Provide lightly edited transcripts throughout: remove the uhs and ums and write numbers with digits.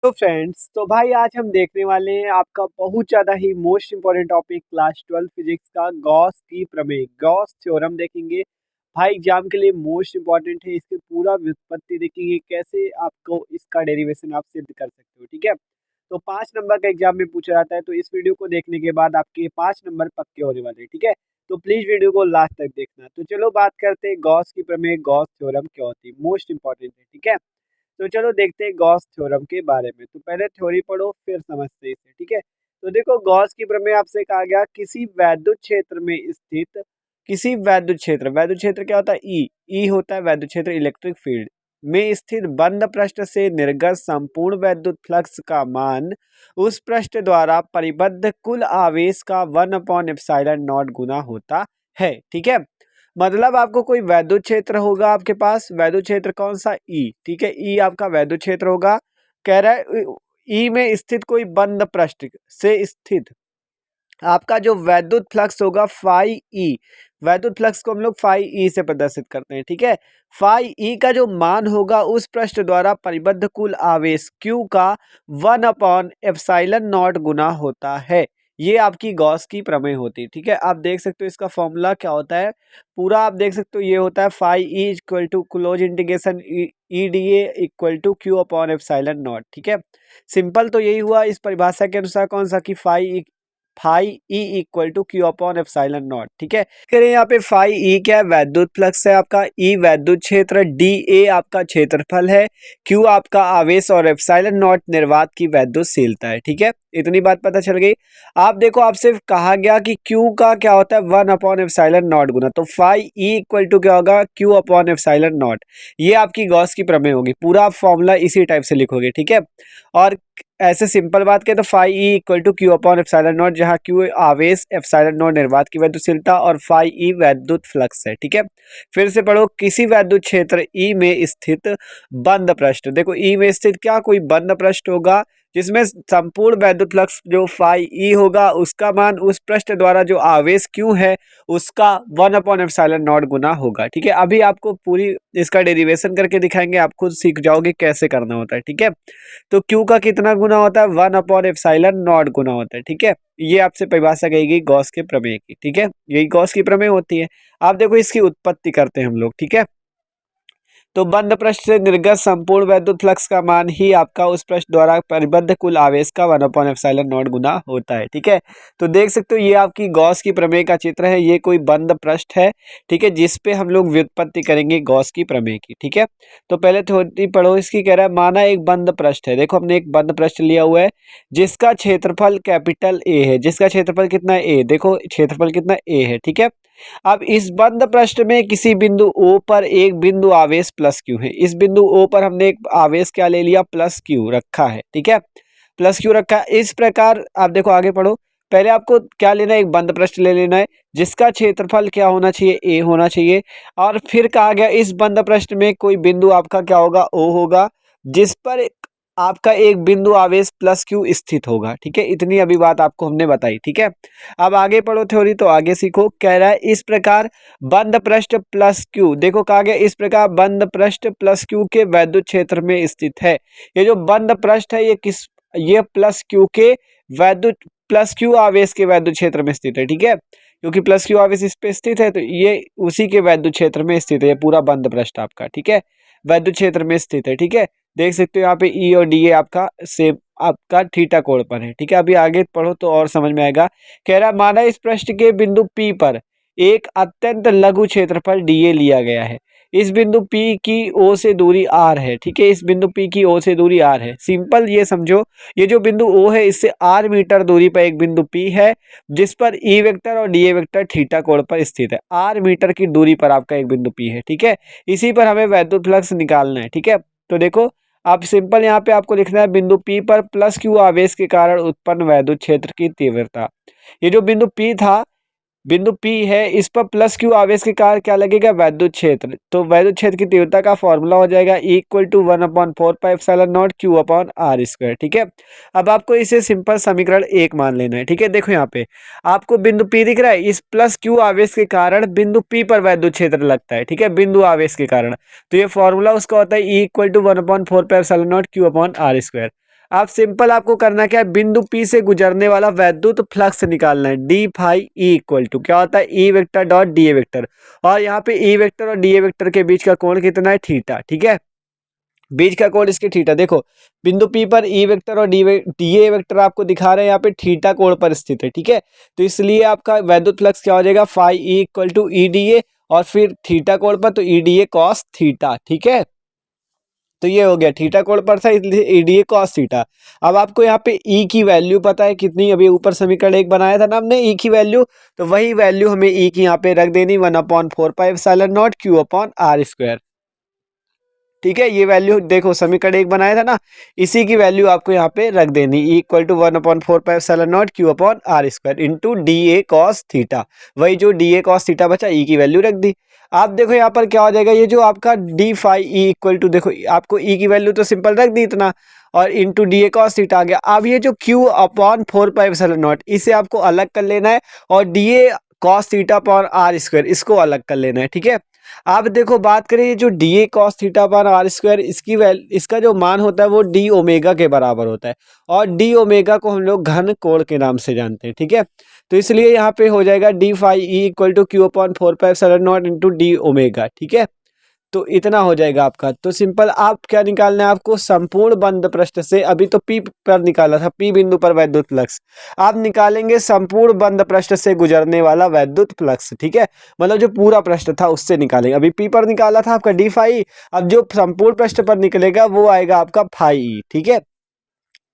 तो फ्रेंड्स, तो भाई आज हम देखने वाले हैं आपका बहुत ज़्यादा ही most important topic class 12 physics का गॉस की प्रमेय, गॉस थ्योरम देखेंगे। भाई एग्जाम के लिए मोस्ट इम्पोर्टेंट है, इसकी पूरा व्युत्पत्ति देखेंगे, कैसे आपको इसका डेरिवेशन आप सिद्ध कर सकते हो, ठीक है। तो 5 नंबर का एग्जाम में पूछा जाता है, तो इस वीडियो को देखने के बाद आपके 5 नंबर पक्के होने वाले हैं, ठीक है। तो प्लीज़ वीडियो को लास्ट तक देखना। तो चलो बात करते हैं गॉस की प्रमेय, गॉस थ्योरम क्या होती है, मोस्ट इंपॉर्टेंट है, ठीक है। तो चलो देखते हैं गॉस थ्योरम के बारे में। तो पहले थ्योरी पढ़ो फिर समझते हैं इसे, ठीक है। तो देखो गॉस की प्रमेय आपसे कहा गया किसी वैद्युत क्षेत्र में स्थित, किसी वैद्युत क्षेत्र क्या होता है, ई होता है वैद्युत क्षेत्र, इलेक्ट्रिक फील्ड में स्थित बंद पृष्ठ से निर्गत संपूर्ण वैद्युत फ्लक्स का मान उस पृष्ठ द्वारा परिबद्ध कुल आवेश का 1/ε0 गुना होता है, ठीक है। मतलब आपको कोई वैद्युत क्षेत्र होगा, आपके पास वैद्युत क्षेत्र कौन सा, ई, ठीक है। ई आपका वैद्युत क्षेत्र होगा। कह रहा है ई में स्थित कोई बंद पृष्ठ से स्थित आपका जो वैद्युत फ्लक्स होगा फाई ई, वैद्युत फ्लक्स को हम लोग फाई ई से प्रदर्शित करते हैं, ठीक है। फाई ई का जो मान होगा उस पृष्ठ द्वारा परिबद्ध कुल आवेश क्यू का 1/ε0 गुना होता है। ये आपकी गॉस की प्रमेय होती है, ठीक है। आप देख सकते हो इसका फॉर्मूला क्या होता है, पूरा आप देख सकते हो। ये होता है phi E equal to close integration E D A equal to Q/ε0, ठीक है। सिंपल तो यही हुआ इस परिभाषा के अनुसार, कौन सा, कि phi E equal to Q/ε0, ठीक है। करें यहाँ पे फाई ई क्या है, वैद्युत फ्लक्स है आपका, ई वैद्युत क्षेत्र, डी ए आपका क्षेत्रफल है, क्यू आपका आवेश और एप्सिलॉन नॉट निर्वात की वैद्युतशीलता है, ठीक है। इतनी बात पता चल गई। आप देखो आपसे कहा गया कि क्यू का क्या होता है 1/ε0 गुना, तो फाई ई इक्वल टू क्या होगा Q/ε0। ये आपकी गॉस की प्रमेय होगी, पूरा फॉर्मूला इसी टाइप से लिखोगे, ठीक है। और ऐसे सिंपल बात करें तो phi E equal to Q/ε0, जहाँ Q आवेश, एप्सिलॉन निर्वात की वैद्युतशीलता और फाई ई वैद्युत फ्लक्स है, ठीक है। फिर से पढ़ो, किसी वैद्युत क्षेत्र ई में स्थित बंद पृष्ठ, देखो ई में स्थित क्या कोई बंद पृष्ठ होगा जिसमें संपूर्ण वैद्युत फ्लक्स जो फाई ई होगा उसका मान उस पृष्ठ द्वारा जो आवेश क्यू है उसका 1/ε0 गुना होगा, ठीक है। अभी आपको पूरी इसका डेरिवेशन करके दिखाएंगे, आप खुद सीख जाओगे कैसे करना होता है, ठीक है। तो क्यू का कितना गुना होता है, 1/ε0 गुना होता है, ठीक है। ये आपसे परिभाषा कही गई गॉस के प्रमेय की, ठीक है। यही गॉस की प्रमेय होती है। आप देखो इसकी उत्पत्ति करते हैं हम लोग, ठीक है। तो बंद पृष्ठ से निर्गत संपूर्ण वैद्युत फ्लक्स का मान ही आपका उस पृष्ठ द्वारा परिबद्ध कुल आवेश का 1/ε0 गुना होता है, ठीक है। तो देख सकते हो ये आपकी गॉस की प्रमेय का चित्र है, ये कोई बंद पृष्ठ है, ठीक है, जिस पे हम लोग व्युत्पत्ति करेंगे गॉस की प्रमेय की, ठीक है। तो पहले थोड़ी पढ़ो इसकी, कह रहा है माना एक बंद पृष्ठ है, देखो हमने एक बंद पृष्ठ लिया हुआ है जिसका क्षेत्रफल कैपिटल ए है, जिसका क्षेत्रफल कितना है, ए, देखो क्षेत्रफल कितना ए है, ठीक है। अब इस बंद पृष्ठ में किसी बिंदु O पर एक बिंदु आवेश प्लस क्यू है, इस बिंदु O पर हमने एक आवेश क्या ले लिया, प्लस क्यू रखा है, ठीक है, प्लस क्यू रखा है। इस प्रकार आप देखो आगे पढ़ो, पहले आपको क्या लेना है, एक बंद पृष्ठ ले लेना है जिसका क्षेत्रफल क्या होना चाहिए, ए होना चाहिए। और फिर कहा गया इस बंद पृष्ठ में कोई बिंदु आपका क्या होगा, O होगा, जिस पर आपका एक बिंदु आवेश प्लस क्यू स्थित होगा, ठीक है। इतनी अभी बात आपको हमने बताई, ठीक है। अब आगे पढ़ो थ्योरी, तो आगे सीखो। कह रहा है इस प्रकार बंद पृष्ठ प्लस क्यू, देखो कहा गया इस प्रकार बंद पृष्ठ प्लस क्यू के वैद्युत क्षेत्र में स्थित है। ये जो बंद पृष्ठ है ये प्लस क्यू के वैद्युत, प्लस क्यू आवेश के वैद्युत क्षेत्र में स्थित है, ठीक है। क्योंकि प्लस क्यू आवेश इस पे स्थित है तो ये उसी के वैद्युत क्षेत्र में स्थित है, ये पूरा बंद पृष्ठ आपका, ठीक है, वैद्युत क्षेत्र में स्थित है, ठीक है। देख सकते हो यहाँ पे ई और डी ए आपका सेम आपका थीटा कोण पर है, ठीक है। अभी आगे पढ़ो तो और समझ में आएगा। कह रहा माना इस पृष्ठ के बिंदु P पर एक अत्यंत लघु क्षेत्रफल dA लिया गया है, इस बिंदु P की O से दूरी r है, ठीक है, इस बिंदु P की O से दूरी r है। सिंपल ये समझो, ये जो बिंदु O है इससे r मीटर दूरी पर एक बिंदु P है जिस पर E वेक्टर और dA वेक्टर थीटा कोण पर स्थित है, r मीटर की दूरी पर आपका एक बिंदु P है, ठीक है। इसी पर हमें वैद्युत फ्लक्स निकालना है, ठीक है। तो देखो आप सिंपल यहाँ पे आपको लिखना है बिंदु P पर प्लस क्यू आवेश के कारण उत्पन्न वैद्युत क्षेत्र की तीव्रता। ये जो बिंदु P था, बिंदु P है, इस पर प्लस क्यू आवेश के कारण क्या लगेगा, वैद्युत क्षेत्र। तो वैद्युत क्षेत्र की तीव्रता का फॉर्मूला हो जाएगा E इक्वल टू 1/4πε0 Q/r², ठीक है। अब आपको इसे सिंपल समीकरण 1 मान लेना है, ठीक है। देखो यहाँ पे आपको बिंदु P दिख रहा है, इस प्लस क्यू आवेश के कारण बिंदु P पर वैद्युत क्षेत्र लगता है, ठीक है, बिंदु आवेश के कारण। तो ये फॉर्मूला उसका होता है E इक्वल टू 1/4πε0 Q/r²। आप सिंपल आपको करना क्या है, बिंदु P से गुजरने वाला वैद्युत फ्लक्स निकालना है। D phi E equal to क्या होता है, E vector dot D A vector, और यहाँ पे ई वेक्टर और डी ए वेक्टर के बीच का कोण कितना है, थीटा। ठीक है, बीच का कोण इसके थीटा। देखो बिंदु P पर ई वेक्टर और डी ए वेक्टर आपको दिखा रहे हैं यहाँ पे थीटा कोण पर स्थित है। ठीक है, तो इसलिए आपका वैद्युत फ्लक्स क्या हो जाएगा, phi E equal to E D A, और फिर थीटा कोण पर तो E D A cos theta. ठीक है, तो ये हो गया, थीटा कोण पर था इसलिए ई डी ए कॉस थीटा। अब आपको यहाँ पे ई की वैल्यू पता है कितनी, अभी ऊपर समीकरण एक बनाया था ना हमने ई की वैल्यू, तो वही वैल्यू हमें ई की यहाँ पे रख देनी, 1/4πε0 Q/r²। ठीक है, ये वैल्यू देखो समीकरण एक बनाया था ना, इसी की वैल्यू आपको यहाँ पे रख देनी, E equal to 1/4πε0 Q/r² into d A cos theta. वही जो डी ए कॉस थीटा बचा, ई की वैल्यू रख दी। आप देखो यहाँ पर क्या हो जाएगा, ये जो आपका D phi E equal to, देखो आपको ई की वैल्यू तो सिंपल रख दी इतना, और into d A cos theta आ गया। अब ये जो Q/4πε0 इसे आपको अलग कर लेना है, और D A cos theta upon r² इसको अलग कर लेना है। ठीक है, आप देखो बात करें, ये जो डी ए कॉस थीटा पर r² इसका जो मान होता है वो डी ओमेगा के बराबर होता है, और डी ओमेगा को हम लोग घन कोण के नाम से जानते हैं। ठीक है, तो इसलिए यहाँ पे हो जाएगा D phi E equal to Q/4πε0 into D omega. ठीक है, तो इतना हो जाएगा आपका। तो सिंपल आप क्या निकालना है आपको, संपूर्ण बंद पृष्ठ से, अभी तो P पर निकाला था, P बिंदु पर वैद्युत फ्लक्स, आप निकालेंगे संपूर्ण बंद पृष्ठ से गुजरने वाला वैद्युत फ्लक्स। ठीक है, मतलब जो पूरा पृष्ठ था उससे निकालेंगे, अभी P पर निकाला था आपका डी फाई, अब जो संपूर्ण पृष्ठ पर निकलेगा वो आएगा आपका फाई ई। ठीक है,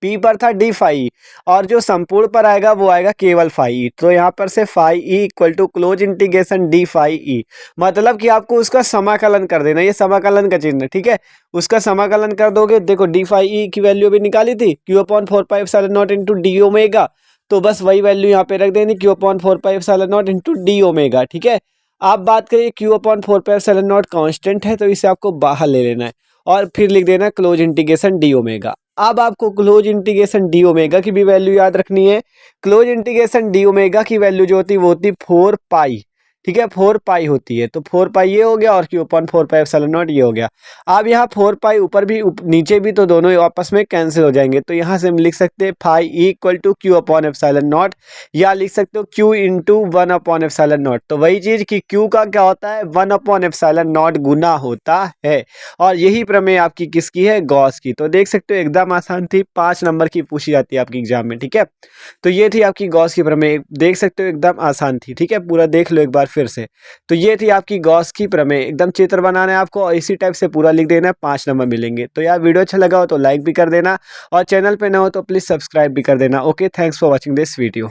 पी पर था डी फाई, और जो संपूर्ण पर आएगा वो आएगा केवल फाई ई। तो यहाँ पर से phi E equal to close integration D phi E, मतलब कि आपको उसका समाकलन कर देना, ये समाकलन का चिन्ह। ठीक है, उसका समाकलन कर दोगे, देखो डी फाई ई की वैल्यू भी निकाली थी Q/4πε0 इंटू डी ओमेगा, तो बस वही वैल्यू यहाँ पे रख देनी, Q/4πε0 इंटू डी ओमेगा। ठीक है, आप बात करिए Q/4πε0 कांस्टेंट है, तो इसे आपको बाहर ले लेना है, और फिर लिख देना क्लोज इंटीग्रेशन डी ओमेगा। अब आपको क्लोज इंटीग्रेशन डी ओमेगा की भी वैल्यू याद रखनी है। क्लोज इंटीग्रेशन डी ओमेगा की वैल्यू जो होती है वो होती है 4 पाई। ठीक है, 4 पाई होती है, तो 4 पाई ये हो गया, और Q/4πε0 ये हो गया। अब यहाँ 4 पाई ऊपर भी नीचे भी, तो दोनों आपस में कैंसिल हो जाएंगे, तो यहाँ से हम लिख सकते हैं phi E equal to Q/ε0, या लिख सकते हो Q इंटू 1/ε0। तो वही चीज कि Q का क्या होता है, 1/ε0 गुना होता है, और यही प्रमेय आपकी किसकी है, गॉस की। तो देख सकते हो एकदम आसान थी, 5 नंबर की पूछी जाती है आपकी एग्जाम में। ठीक है, तो ये थी आपकी गॉस की प्रमेय, देख सकते हो एकदम आसान थी। ठीक है, पूरा देख लो एक बार फिर से। तो ये थी आपकी गॉस की प्रमेय, एकदम चित्र बनाना है आपको, और इसी टाइप से पूरा लिख देना है, 5 नंबर मिलेंगे। तो यार वीडियो अच्छा लगा हो तो लाइक भी कर देना, और चैनल पे ना हो तो प्लीज़ सब्सक्राइब भी कर देना। Okay, thanks for watching this video.